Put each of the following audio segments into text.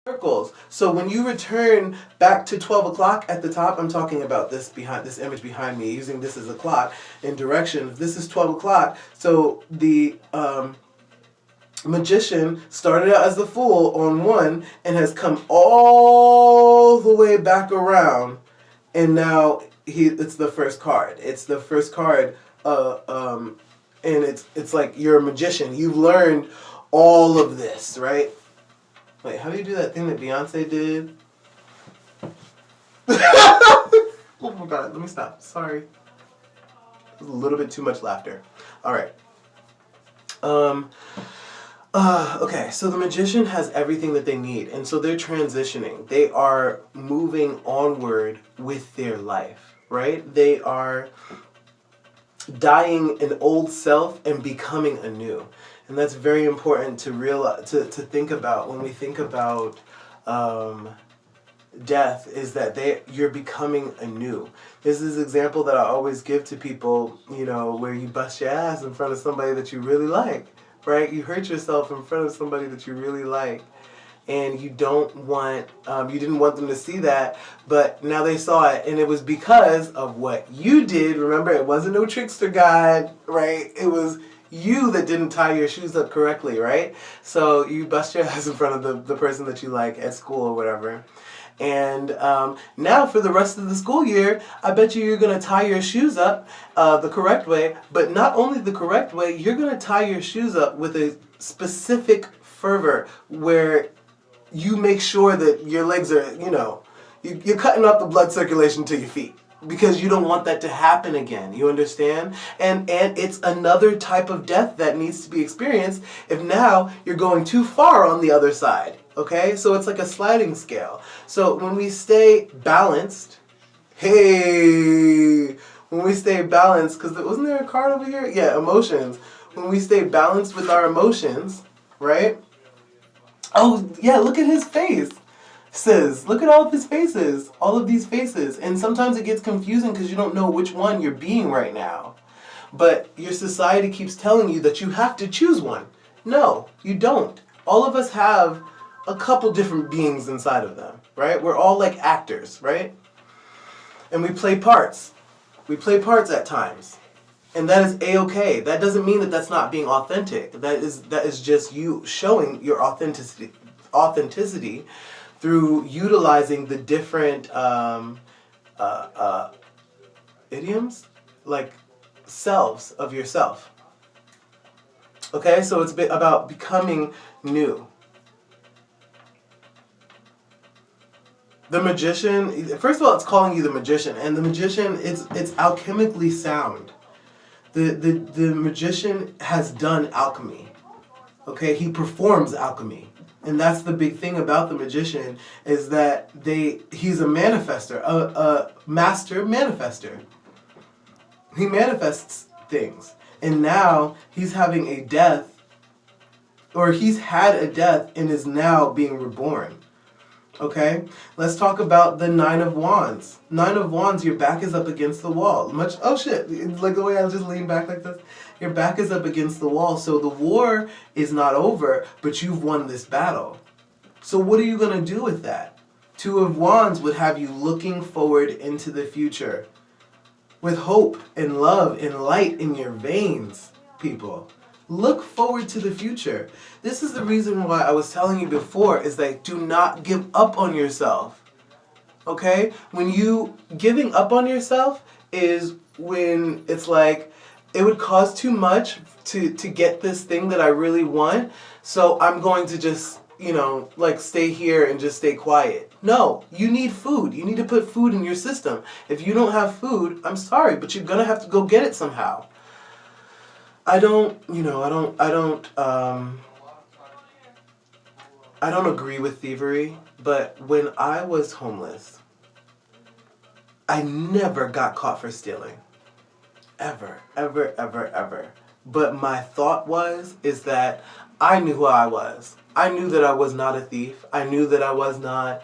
circles. So when you return back to 12 o'clock at the top, I'm talking about this image behind me, using this as a clock in direction. This is 12 o'clock. So the magician started out as the fool on 1 and has come all the way back around, and now it's the first card. It's the first card, and it's like you're a magician. You've learned all of this, right? Wait, how do you do that thing that Beyonce did? Oh my god, let me stop. Sorry. A little bit too much laughter. Alright. Okay, so the magician has everything that they need, and so they're transitioning. They are moving onward with their life, right? They are dying an old self and becoming anew. And that's very important to realize, to think about when we think about death, is that you're becoming anew. This is an example that I always give to people, you know, where you bust your ass in front of somebody that you really like, right? You hurt yourself in front of somebody that you really like, and you don't want, you didn't want them to see that, but now they saw it, and it was because of what you did. Remember, it wasn't no trickster guide, right? It was you that didn't tie your shoes up correctly, right? So you bust your ass in front of the person that you like at school or whatever. And now for the rest of the school year, I bet you're going to tie your shoes up the correct way. But not only the correct way, you're going to tie your shoes up with a specific fervor where you make sure that your legs are, you know, you're cutting off the blood circulation to your feet, because you don't want that to happen again. You understand? And it's another type of death that needs to be experienced if now you're going too far on the other side. Okay? So it's like a sliding scale. So when we stay balanced, when we stay balanced, because wasn't there a card over here? Yeah, emotions. When we stay balanced with our emotions, right? Oh, yeah, look at his face. Sis, look at all of his faces, all of these faces. And sometimes it gets confusing because you don't know which one you're being right now. But your society keeps telling you that you have to choose one. No, you don't. All of us have a couple different beings inside of them, right? We're all like actors, right? And we play parts. We play parts at times. And that is A-okay. That doesn't mean that that's not being authentic. That is just you showing your authenticity through utilizing the different idioms, like selves of yourself. Okay, so it's about becoming new. The magician, first of all, it's calling you the magician, and the magician, it's alchemically sound. The magician has done alchemy. Okay, he performs alchemy. And that's the big thing about the magician, is that he's a manifester, a master manifester. He manifests things. And now he's having a death, or he's had a death and is now being reborn. Okay? Let's talk about the 9 of Wands. 9 of Wands, your back is up against the wall. Oh shit, like the way I just lean back like this. Your back is up against the wall, so the war is not over, but you've won this battle. So what are you going to do with that? 2 of Wands would have you looking forward into the future with hope and love and light in your veins, people. Look forward to the future. This is the reason why I was telling you before, is that do not give up on yourself. Okay? When you giving up on yourself is when it's like, it would cost too much to get this thing that I really want, so I'm going to just, you know, like stay here and just stay quiet. No, you need food. You need to put food in your system. If you don't have food, I'm sorry, but you're gonna have to go get it somehow. I don't agree with thievery, but when I was homeless, I never got caught for stealing. Ever, ever, ever, ever. But my thought is that I knew who I was. I knew that I was not a thief. I knew that I was not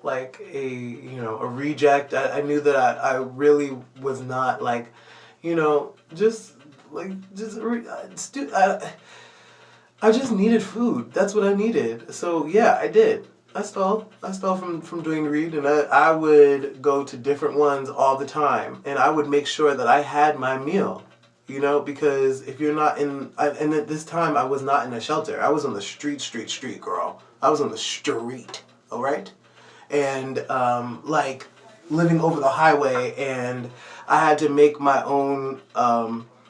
like a reject. I knew that I really was not like, I just needed food. That's what I needed. So yeah, I did. I stole from doing read, and I would go to different ones all the time, and I would make sure that I had my meal, you know, because if you're not in, and at this time I was not in a shelter. I was on the street, girl. I was on the street, all right, and like living over the highway, and I had to make my own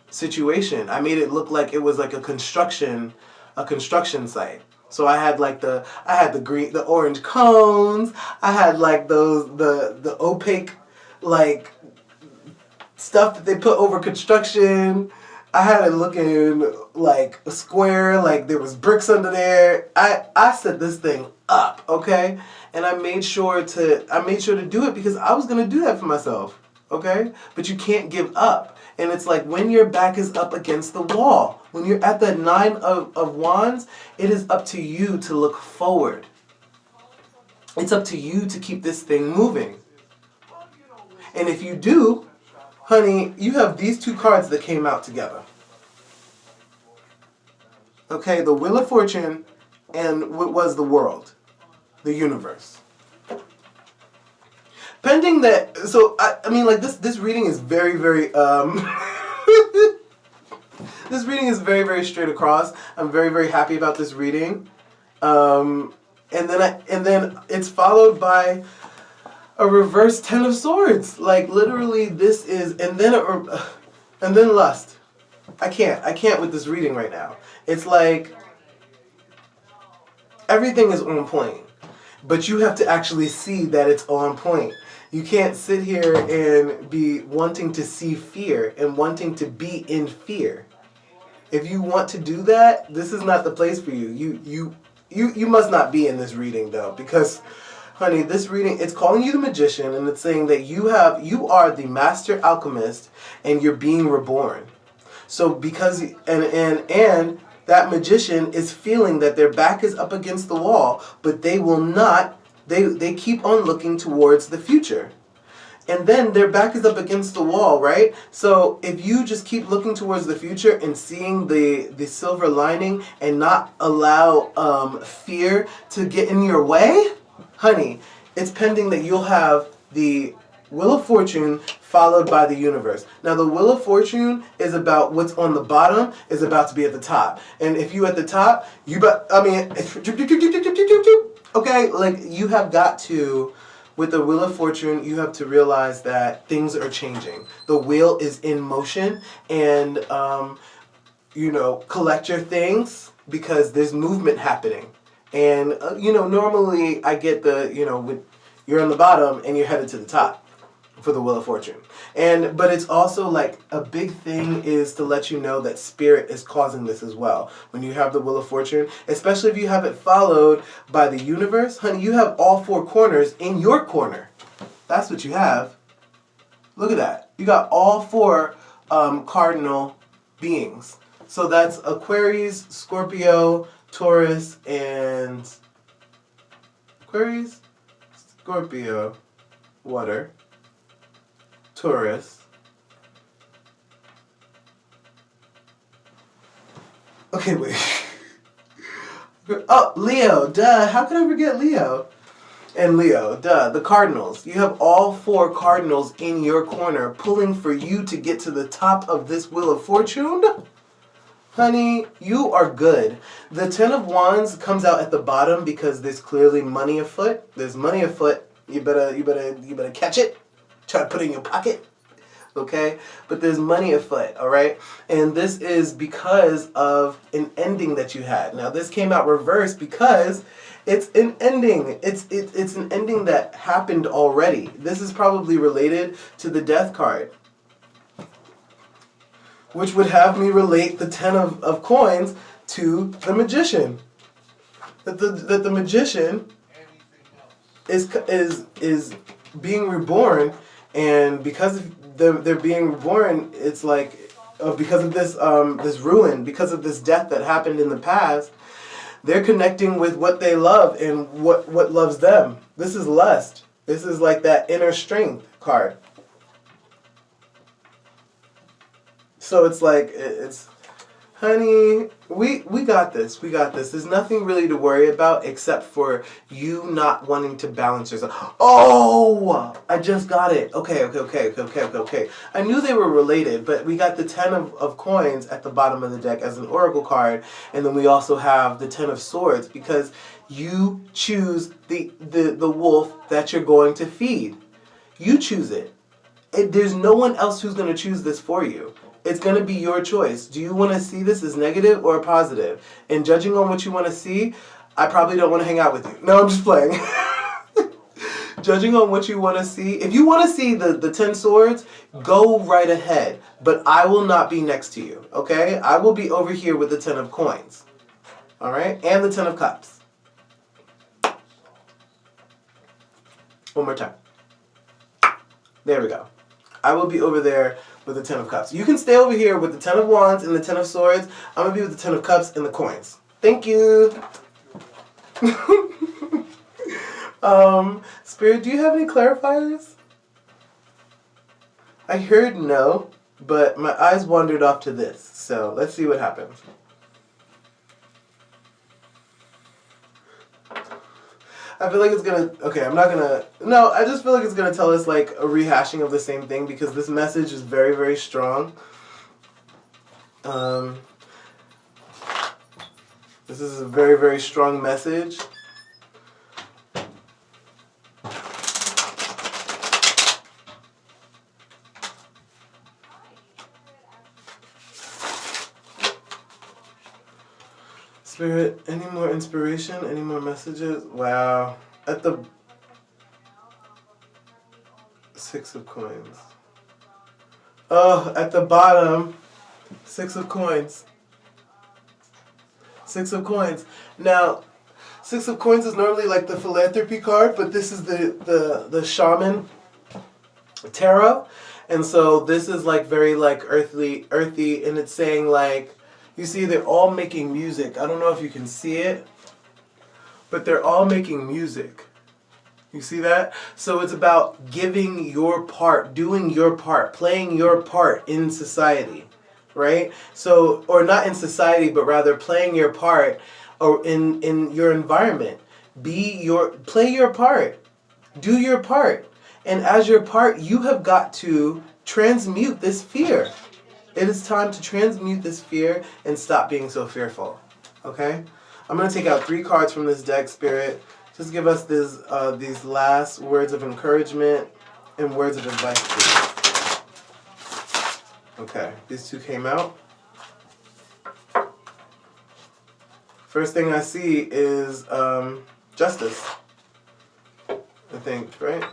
situation. I made it look like it was like a construction site. So I had like the orange cones. I had like the opaque like stuff that they put over construction. I had it looking like a square, like there was bricks under there. I set this thing up, okay? And I made sure to do it because I was gonna do that for myself, okay? But you can't give up. And it's like when your back is up against the wall, when you're at that 9 of wands, it is up to you to look forward. It's up to you to keep this thing moving. And if you do, honey, you have these two cards that came out together. Okay, the Wheel of Fortune and what was the world, the universe. Pending that, so I mean, like this reading is very, very this reading is very, very straight across. I'm very, very happy about this reading, and then it's followed by a reverse 10 of Swords. Like literally, this is and then lust. I can't with this reading right now. It's like everything is on point, but you have to actually see that it's on point. You can't sit here and be wanting to see fear and wanting to be in fear. If you want to do that, this is not the place for you. You must not be in this reading though, because honey, this reading, it's calling you the magician, and it's saying that you are the master alchemist and you're being reborn. So because and that magician is feeling that their back is up against the wall, but they will not. They keep on looking towards the future. And then their back is up against the wall, right? So if you just keep looking towards the future and seeing the silver lining and not allow fear to get in your way, honey, it's pending that you'll have the Wheel of Fortune followed by the universe. Now the Wheel of Fortune is about what's on the bottom is about to be at the top. And if you at the top, okay, like you have got to, with the Wheel of Fortune, you have to realize that things are changing. The wheel is in motion, and collect your things because there's movement happening. And normally I get you're on the bottom and you're headed to the top for the Wheel of Fortune. But it's also like a big thing is to let you know that spirit is causing this as well. When you have the Wheel of Fortune, especially if you have it followed by the universe, honey, you have all 4 corners in your corner. That's what you have. Look at that. You got all 4 cardinal beings. So that's Aquarius, Scorpio, Taurus, and Aquarius, Scorpio, water, Taurus. Okay, wait. Oh, Leo, duh. How could I forget Leo? And Leo, duh. The cardinals. You have all 4 cardinals in your corner pulling for you to get to the top of this Wheel of Fortune. Honey, you are good. The 10 of Wands comes out at the bottom because there's clearly money afoot. There's money afoot. You better catch it. Try to put it in your pocket. Okay? But there's money afoot, all right? And this is because of an ending that you had. Now, this came out reversed because it's an ending. It's an ending that happened already. This is probably related to the Death card, which would have me relate the 10 of coins to the magician. That the magician is being reborn, and because they're being reborn, it's like because of this this ruin, because of this death that happened in the past, they're connecting with what they love and what loves them. This is lust. This is like that inner strength card. So it's like, Honey, we got this. We got this. There's nothing really to worry about except for you not wanting to balance yourself. Oh, I just got it. Okay. I knew they were related, but we got the 10 of coins at the bottom of the deck as an oracle card, and then we also have the 10 of swords because you choose the wolf that you're going to feed. You choose it. There's no one else who's going to choose this for you. It's going to be your choice. Do you want to see this as negative or positive? And judging on what you want to see, I probably don't want to hang out with you. No, I'm just playing. Judging on what you want to see, if you want to see the 10 swords, go right ahead. But I will not be next to you, okay? I will be over here with the 10 of coins. All right? And the 10 of cups. One more time. There we go. I will be over there with the 10 of cups. You can stay over here with the 10 of wands and the 10 of swords. I'm going to be with the 10 of cups and the coins. Thank you. Spirit, do you have any clarifiers? I heard no, but my eyes wandered off to this. So let's see what happens. I feel like it's gonna, okay, I'm not gonna, no, I just feel like it's gonna tell us like a rehashing of the same thing because this message is very, very strong. This is a very, very strong message. Spirit, any more inspiration? Any more messages? Wow. At the 6 of coins. Oh, at the bottom, 6 of coins. 6 of coins. Now, 6 of coins is normally like the philanthropy card, but this is the shaman tarot. And so this is like very like earthy, and it's saying like, you see, they're all making music. I don't know if you can see it, but they're all making music. You see that? So it's about giving your part, doing your part, playing your part in society, right? So, or not in society, but rather playing your part or in your environment. Play your part. Do your part. And as your part, you have got to transmute this fear. It is time to transmute this fear and stop being so fearful. Okay? I'm going to take out 3 cards from this deck, Spirit. Just give us these last words of encouragement and words of advice, please. Okay, these 2 came out. First thing I see is justice, I think, right?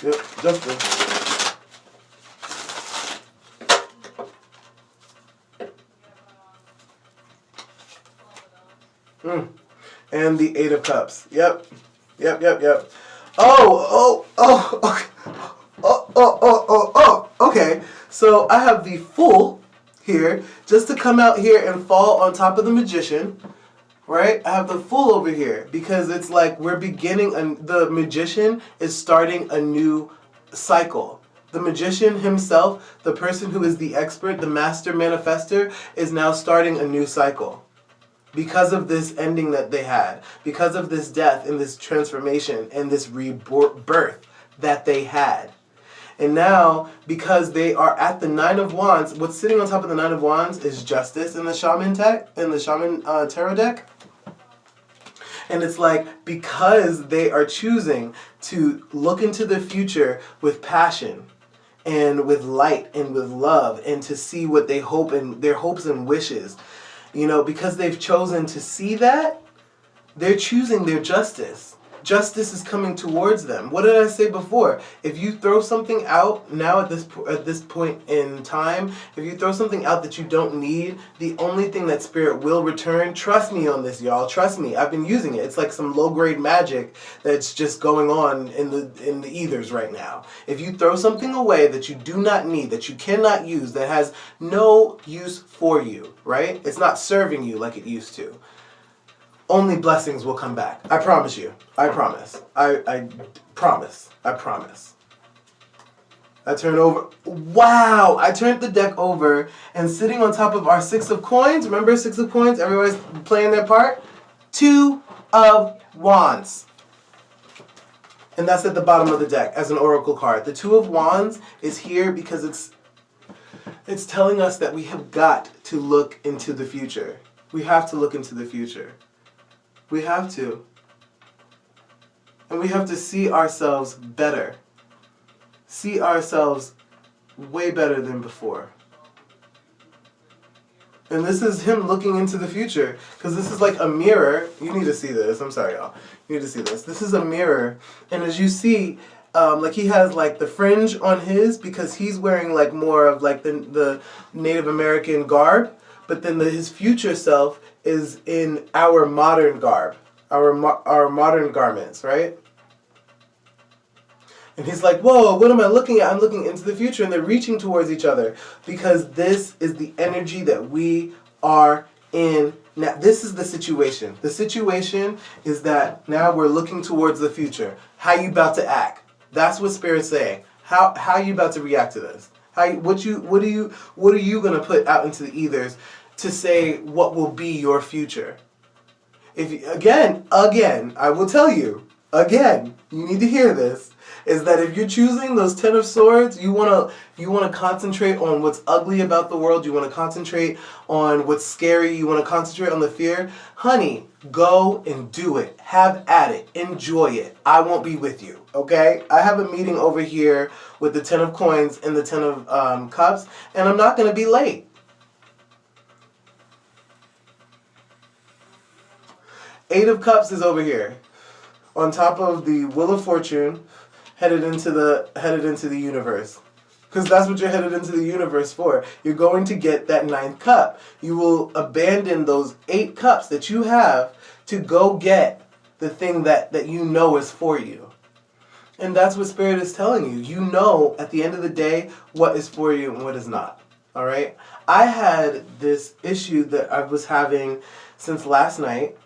Yep, justice. And the 8 of cups. Yep. Okay. So I have the Fool here, just to come out here and fall on top of the Magician, right? I have the Fool over here, because it's like we're beginning, the Magician is starting a new cycle. The Magician himself, the person who is the expert, the master manifester, is now starting a new cycle. Because of this ending that they had, because of this death and this transformation and this rebirth that they had. And now, because they are at the 9 of Wands, what's sitting on top of the 9 of Wands is justice in the Shaman tarot deck. And it's like, because they are choosing to look into the future with passion and with light and with love and to see what they hope and their hopes and wishes. You know, because they've chosen to see that, they're choosing their justice. Justice is coming towards them. What did I say before? If you throw something out now at this point in time, if you throw something out that you don't need, the only thing that Spirit will return, trust me on this, y'all, trust me, I've been using it. It's like some low-grade magic that's just going on in the ethers right now. If you throw something away that you do not need, that you cannot use, that has no use for you, right? It's not serving you like it used to. Only blessings will come back. I promise you. I promise. I promise. I promise. I turn over. Wow! I turned the deck over, and sitting on top of our 6 of coins, remember 6 of coins? Everybody's playing their part? 2 of wands. And that's at the bottom of the deck as an oracle card. The 2 of wands is here because it's telling us that we have got to look into the future. We have to look into the future. We have to. And we have to see ourselves better. See ourselves way better than before. And this is him looking into the future. Because this is like a mirror. You need to see this. I'm sorry, y'all. You need to see this. This is a mirror. And as you see, like he has like the fringe on his because he's wearing like more of like the Native American garb. But then his future self is in our modern garb. Our modern garments, right? And he's like, whoa, what am I looking at? I'm looking into the future. And they're reaching towards each other because this is the energy that we are in now. This is the situation. The situation is that now we're looking towards the future. How you about to act? That's what Spirit's saying. How you about to react to this? What are you gonna put out into the ethers to say what will be your future? If again, I will tell you again. You need to hear this. Is that if you're choosing those 10 of swords, you wanna concentrate on what's ugly about the world. You wanna concentrate on what's scary. You wanna concentrate on the fear. Honey, go and do it. Have at it. Enjoy it. I won't be with you. Okay? I have a meeting over here with the 10 of coins and the 10 of cups, and I'm not gonna be late. 8 of cups is over here, on top of the Wheel of Fortune. Headed into the universe. Because that's what you're headed into the universe for. You're going to get that 9th cup. You will abandon those 8 cups that you have to go get the thing that you know is for you. And that's what Spirit is telling you. You know at the end of the day what is for you and what is not. Alright? I had this issue that I was having since last night.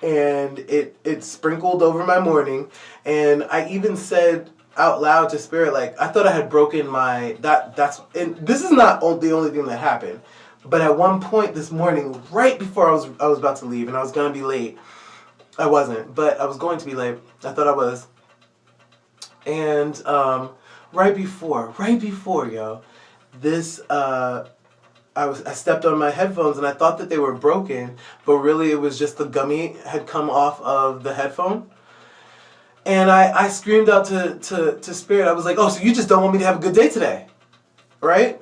And it sprinkled over my morning. And I even said out loud to Spirit, like, I thought I had broken my, and this is not the only thing that happened, but at one point this morning, right before I was about to leave, and I was going to be late, I wasn't, but I was going to be late, I thought I was, and right before, yo, this, I stepped on my headphones and I thought that they were broken, but really it was just the gummy had come off of the headphone. And I screamed out to Spirit. I was like, oh, so you just don't want me to have a good day today, right?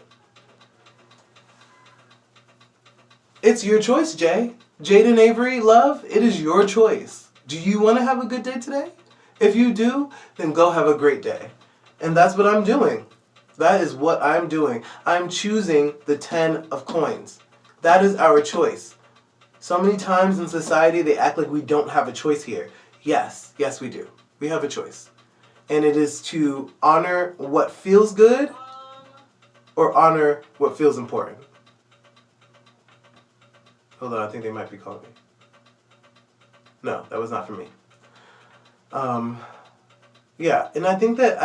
It's your choice, Jay. Jade and Avery, love, it is your choice. Do you want to have a good day today? If you do, then go have a great day. And that's what I'm doing. That is what I'm doing. I'm choosing the 10 of coins. That is our choice. So many times in society, they act like we don't have a choice here. Yes, we do. We have a choice. And it is to honor what feels good or honor what feels important. Hold on, I think they might be calling me. No, that was not for me. Yeah, and I think that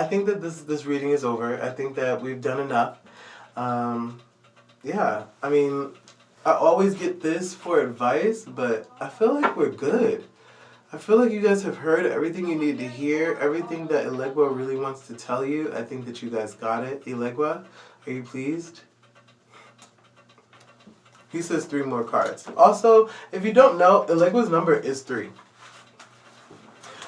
this reading is over. I think that we've done enough. Yeah, I mean, I always get this for advice, but I feel like we're good. I feel like you guys have heard everything you need to hear, everything that Eleggua really wants to tell you. I think that you guys got it. Eleggua, are you pleased? He says 3 more cards. Also, if you don't know, Eleggua's number is 3.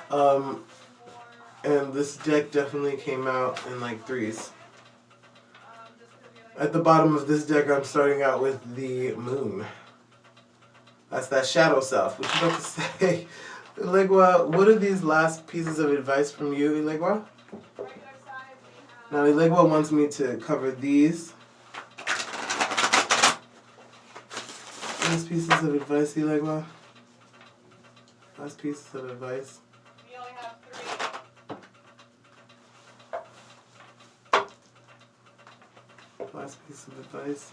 And this deck definitely came out in like 3s. At the bottom of this deck, I'm starting out with the moon. That's that shadow self. What you about to say? Eleggua, what are these last pieces of advice from you, Eleggua? Now, Eleggua wants me to cover these. Last pieces of advice, Eleggua. Last pieces of advice. We only have 3. Last piece of advice.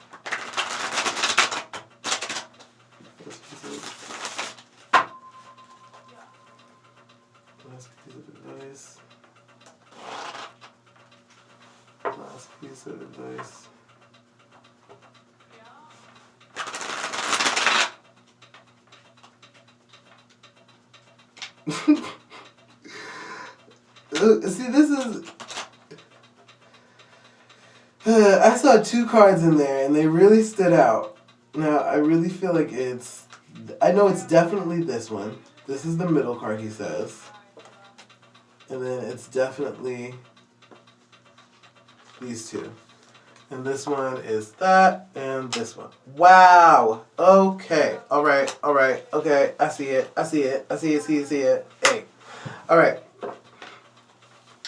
Last piece of advice. Last piece of advice. Last last piece of advice. See, this is... I saw 2 cards in there, and they really stood out. Now, I really feel like it's... I know it's definitely this one. This is the middle card, he says. And then it's definitely these 2. And this one is that, and this one. Wow! Okay. Alright, alright. Okay, I see it. I see it. I see it, see it, see it. Hey. Alright.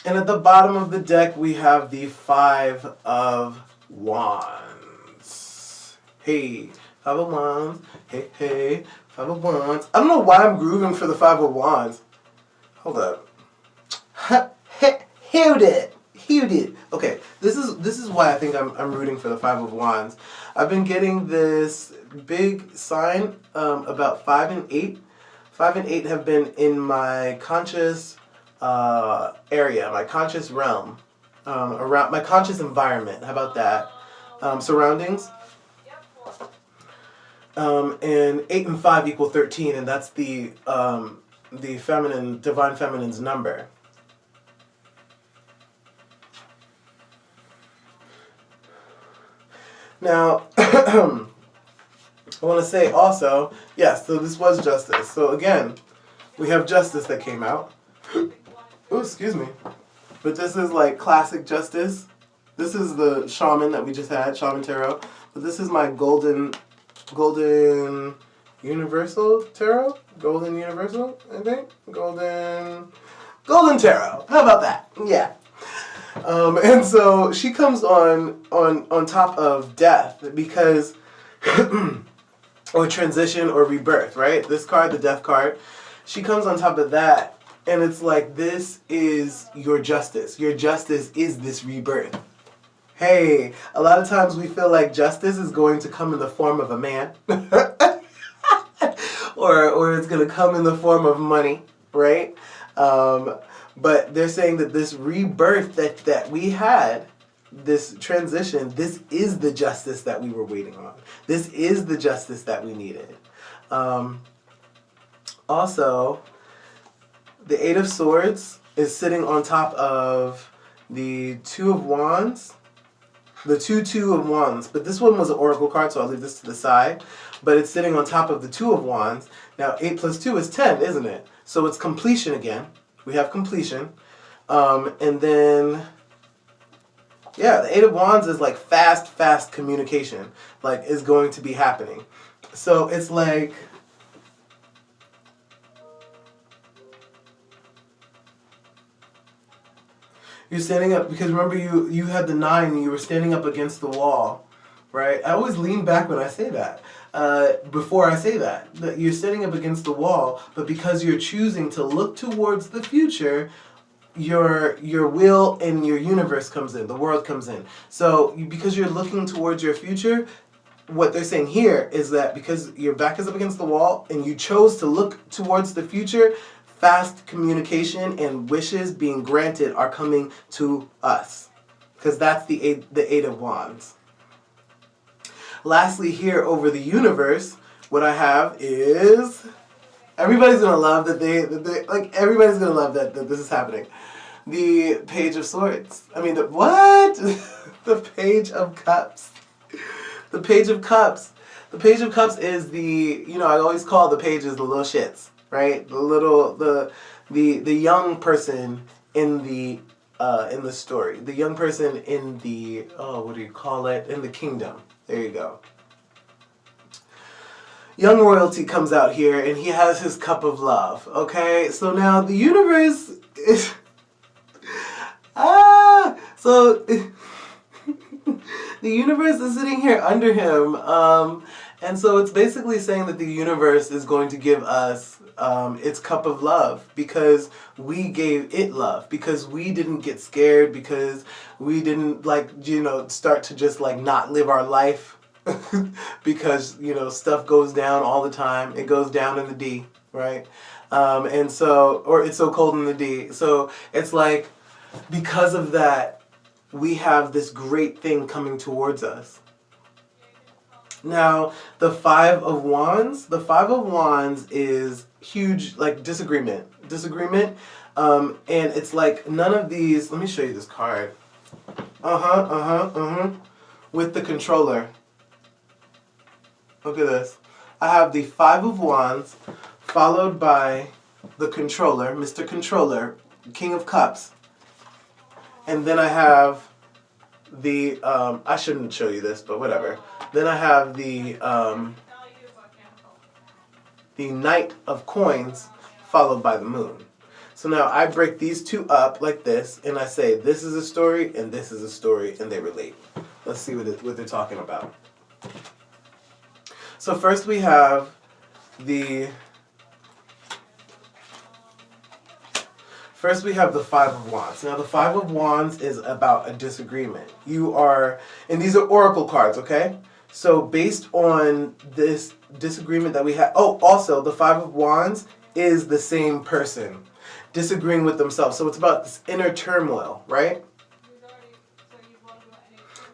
And at the bottom of the deck, we have the 5 of Wands. Hey, 5 of Wands. Hey, hey, 5 of Wands. I don't know why I'm grooving for the 5 of Wands. Hold up. Heard it. Okay, this is why I think I'm rooting for the 5 of Wands. I've been getting this big sign about 5 and 8. 5 and 8 have been in my conscious area, my conscious realm, around my conscious environment. How about that? Surroundings. And 8 and 5 equal 13, and that's the feminine, divine feminine's number. Now, I want to say also, yes, so this was justice. So again, we have justice that came out. Oh, excuse me. But this is like classic justice. This is the shaman that we just had, shaman tarot. But this is my golden universal tarot. Golden universal, I think. Golden tarot. How about that? Yeah. And so she comes on top of death because, or transition or rebirth, right? This card, the death card, she comes on top of that. And it's like, this is your justice. Your justice is this rebirth. Hey, a lot of times we feel like justice is going to come in the form of a man. or it's going to come in the form of money, right? But they're saying that this rebirth that we had, this transition, this is the justice that we were waiting on. This is the justice that we needed. Also, the 8 of Swords is sitting on top of the 2 of Wands. The 2 of Wands. But this one was an oracle card, so I'll leave this to the side. But it's sitting on top of the 2 of Wands. Now, 8 plus 2 is 10, isn't it? So it's completion again. We have completion. And then, yeah, the 8 of Wands is like fast communication. Like, is going to be happening. So it's like... You're standing up, because remember you had the 9 and you were standing up against the wall, right? I always lean back when I say that, before I say that you're standing up against the wall, but because you're choosing to look towards the future, your will and your universe comes in, the world comes in. So because you're looking towards your future, what they're saying here is that because your back is up against the wall and you chose to look towards the future, fast communication and wishes being granted are coming to us. Because that's the 8 of Wands. Lastly, here over the universe, what I have is... Everybody's going to love that everybody's going to love that this is happening. The Page of Swords. I mean, what? The Page of Cups. The Page of Cups. The Page of Cups is the, I always call the pages the little shits. Right, the young person in the story, the young person in the what do you call it, in the kingdom. There you go. Young royalty comes out here, and he has his cup of love. Okay, so now the universe is so the universe is sitting here under him, and so it's basically saying that the universe is going to give us its cup of love because we gave it love, because we didn't get scared, because we didn't start to just not live our life because stuff goes down all the time. It goes down in the D, right? And so, or it's so cold in the D. So it's like, because of that, we have this great thing coming towards us. Now, the Five of Wands is huge, like disagreement. And it's like none of these, let me show you this card. With the controller. Look at this. I have the Five of Wands followed by the controller, Mr. Controller, King of Cups. And then I have the, I shouldn't show you this, but whatever. Then I have the Knight of Coins followed by the Moon. So now I break these two up like this, and I say this is a story and this is a story, and they relate. Let's see what they're talking about. So first we have the Five of Wands. Now the Five of Wands is about a disagreement. And these are oracle cards, okay? So based on this disagreement that we have, also the Five of Wands is the same person disagreeing with themselves. So it's about this inner turmoil, right?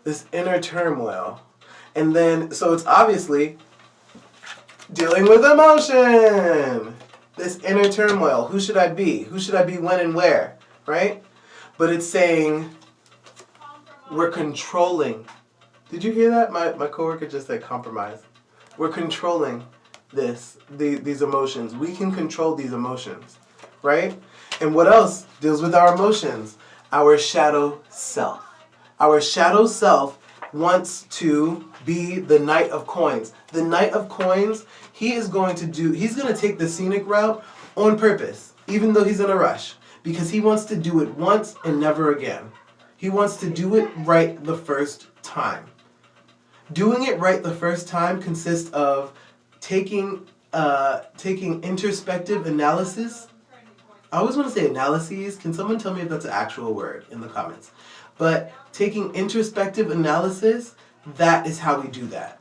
This inner turmoil. And then, so it's obviously dealing with emotion. This inner turmoil. Who should I be? Who should I be when and where? Right? But it's saying we're controlling. Did you hear that? My coworker just said compromise. We're controlling these emotions. We can control these emotions. Right? And what else deals with our emotions? Our shadow self. Our shadow self wants to be the Knight of Coins. The Knight of Coins, he's going to take the scenic route on purpose, even though he's in a rush, because he wants to do it once and never again. He wants to do it right the first time. Doing it right the first time consists of taking introspective analysis. I always want to say analyses. Can someone tell me if that's an actual word in the comments? But taking introspective analysis, that is how we do that.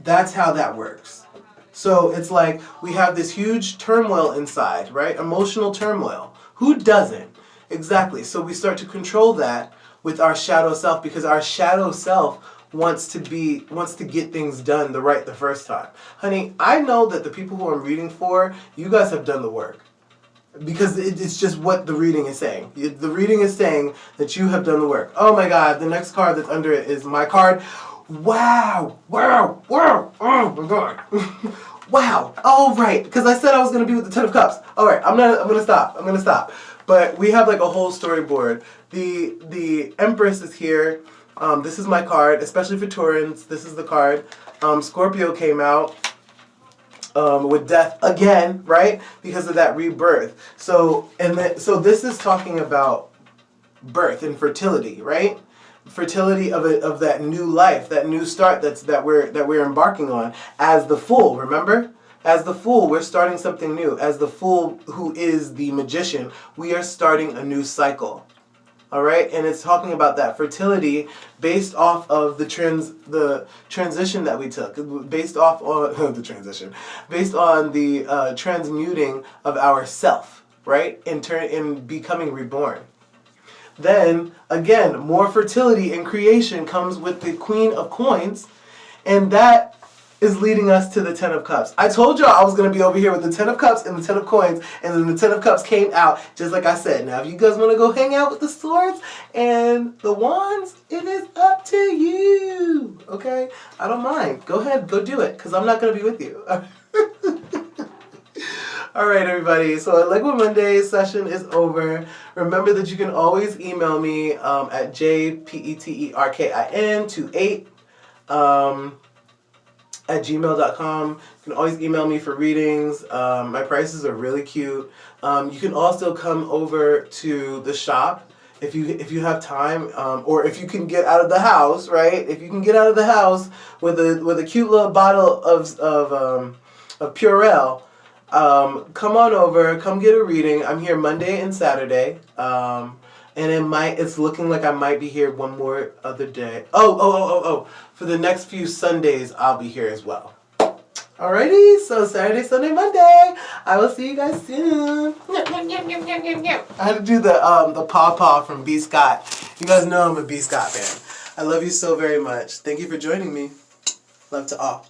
That's how that works. So it's like we have this huge turmoil inside, right? Emotional turmoil. Who doesn't? Exactly. So we start to control that with our shadow self, because our shadow self wants to get things done the first time. Honey, I know that the people who I'm reading for, you guys have done the work. Because it's just what the reading is saying. The reading is saying that you have done the work. Oh my God, the next card that's under it is my card. Wow, wow, wow, oh my God. Wow, all right, because I said I was going to be with the Ten of Cups. All right, I'm going to stop. But we have like a whole storyboard. The Empress is here. This is my card, especially for Taurans. This is the card. Scorpio came out. With death again, right? Because of that rebirth. So this is talking about birth and fertility, right? Fertility of that new life, that new start that we're embarking on as the Fool. Remember, as the Fool, we're starting something new. As the Fool, who is the magician, we are starting a new cycle. All right, and it's talking about that fertility based off of the transition that we took, based off on based on the transmuting of ourself, right, in becoming reborn. Then again, more fertility and creation comes with the Queen of Coins, and that is leading us to the Ten of Cups. I told y'all I was going to be over here with the Ten of Cups and the Ten of Coins, and then the Ten of Cups came out, just like I said. Now, if you guys want to go hang out with the Swords and the Wands, it is up to you, okay? I don't mind. Go ahead, go do it, because I'm not going to be with you. All right, everybody. So Eleggua Mondays session is over. Remember that you can always email me at jpeterkin28 at gmail.com. You can always email me for readings. My prices are really cute. You can also come over to the shop if you have time, or if you can get out of the house, right? If you can get out of the house with a cute little bottle of Purell, come on over, come get a reading. I'm here Monday and Saturday. And it's looking like I might be here one more other day. Oh. For the next few Sundays, I'll be here as well. Alrighty, so Saturday, Sunday, Monday. I will see you guys soon. I had to do the paw from B. Scott You guys know I'm a B. Scott fan. I love you so very much. Thank you for joining me. Love to all.